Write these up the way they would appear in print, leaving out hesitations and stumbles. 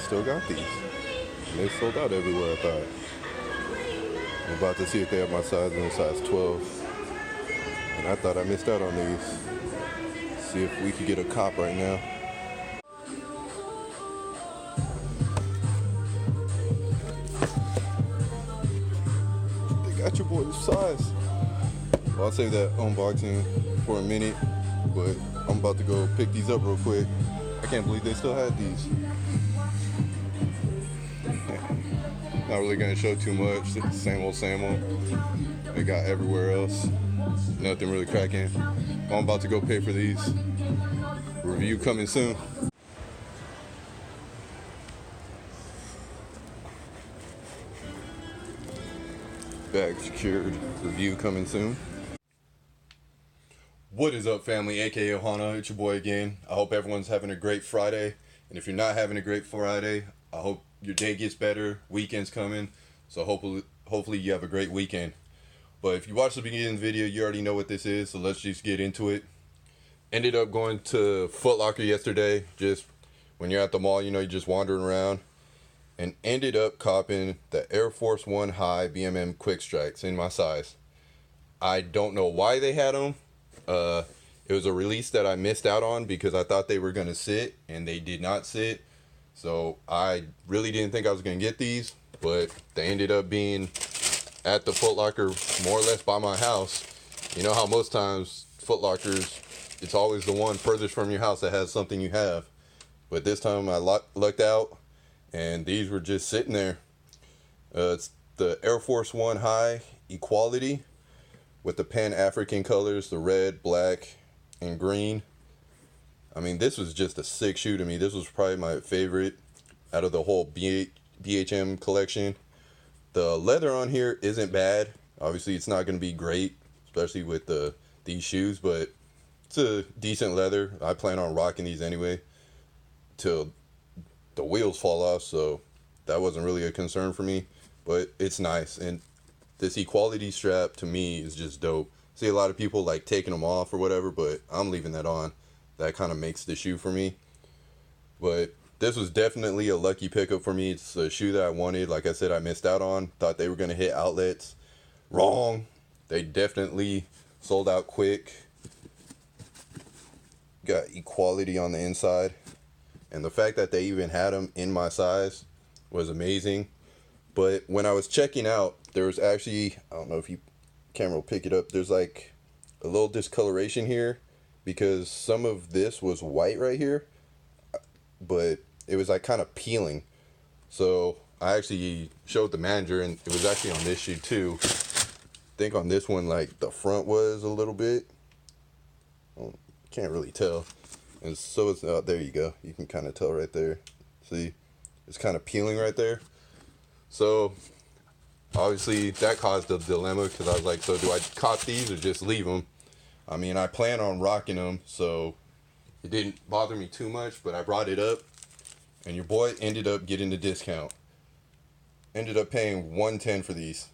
still got these. And they sold out everywhere, I thought. I'm about to see if they have my size in a size 12. And I thought I missed out on these. See if we could get a cop right now. They got your boy's size. Well, I'll save that unboxing for a minute, but I'm about to go pick these up real quick. I can't believe they still had these. Not really gonna show too much. Same old they got everywhere else. Nothing really cracking. I'm about to go pay for these. Review coming soon. Bag secured. Review coming soon. What is up, family? AKA Ohana. It's your boy again. I hope everyone's having a great Friday. And if you're not having a great Friday, I hope your day gets better. Weekend's coming. So hopefully you have a great weekend. But if you watched the beginning of the video, you already know what this is. So let's just get into it. Ended up going to Foot Locker yesterday. Just when you're at the mall, you're just wandering around. And ended up copping the Air Force 1 High BMM Quick Strikes in my size. I don't know why they had them. It was a release that I missed out on because I thought they were going to sit, and they did not sit. So I really didn't think I was going to get these, but they ended up being at the Foot Locker more or less by my house. You know how most times Foot Lockers, it's always the one furthest from your house that has something you have. But this time I lucked out, and these were just sitting there. It's the Air Force 1 High Equality with the Pan-African colors, the red, black, and green. I mean, this was just a sick shoe to me. This was probably my favorite out of the whole BHM collection. The leather on here isn't bad. Obviously, it's not going to be great, especially with these shoes, but it's a decent leather. I plan on rocking these anyway till the wheels fall off, so that wasn't really a concern for me, but it's nice. And this equality strap to me is just dope. See a lot of people like taking them off or whatever, but I'm leaving that on. That kind of makes the shoe for me. But this was definitely a lucky pickup for me. It's a shoe that I wanted. Like I said, I missed out on. Thought they were going to hit outlets. Wrong. They definitely sold out quick. Got equality on the inside. And the fact that they even had them in my size was amazing. But when I was checking out, there was actually, I don't know if camera will pick it up, there's like a little discoloration here because some of this was white right here, but it was like kind of peeling. So I actually showed the manager, and it was actually on this shoe too. I think on this one, like the front was a little bit, well, can't really tell. And so it's, there you go. You can kind of tell right there. See, it's kind of peeling right there. So obviously that caused a dilemma because I was like, so do I cop these or just leave them? I mean, I plan on rocking them, so it didn't bother me too much, but I brought it up, and your boy ended up getting the discount. Ended up paying $110 for these.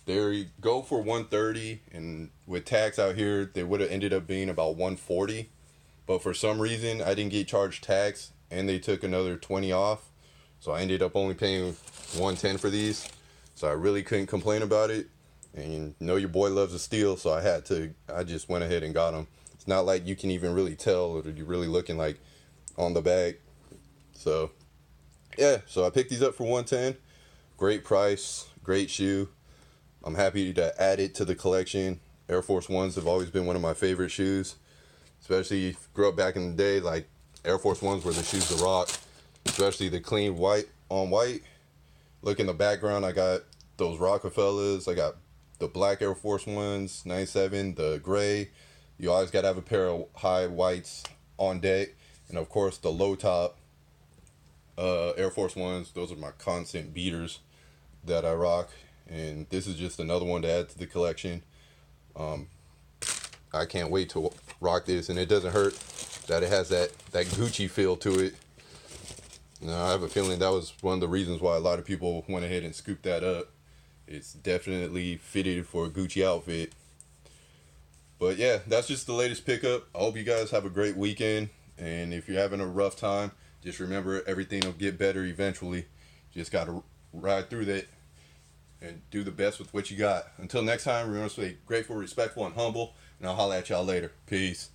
They go for $130, and with tax out here, they would have ended up being about $140. But for some reason, I didn't get charged tax, and they took another $20 off. So I ended up only paying $110 for these. So I really couldn't complain about it. And you know your boy loves a steal, so I just went ahead and got them. It's not like you can even really tell, or you're really looking like on the bag. So yeah, so I picked these up for $110. Great price, great shoe. I'm happy to add it to the collection. Air Force 1s have always been one of my favorite shoes. Especially if you grew up back in the day, like Air Force 1s were the shoes to rock. Especially the clean white on white. Look in the background, I got those Rockefellers. I got the black Air Force 1s, 97, the gray. You always got to have a pair of high whites on deck. And of course, the low top Air Force 1s. Those are my constant beaters that I rock. And this is just another one to add to the collection. I can't wait to rock this. And it doesn't hurt that it has that Gucci feel to it. I have a feeling that was one of the reasons why a lot of people went ahead and scooped that up. It's definitely fitted for a Gucci outfit. But yeah, that's just the latest pickup. I hope you guys have a great weekend. And if you're having a rough time, Just remember, everything will get better eventually. Just got to ride through that and do the best with what you got. Until next time, remember to stay grateful, respectful, and humble. And I'll holler at y'all later. Peace.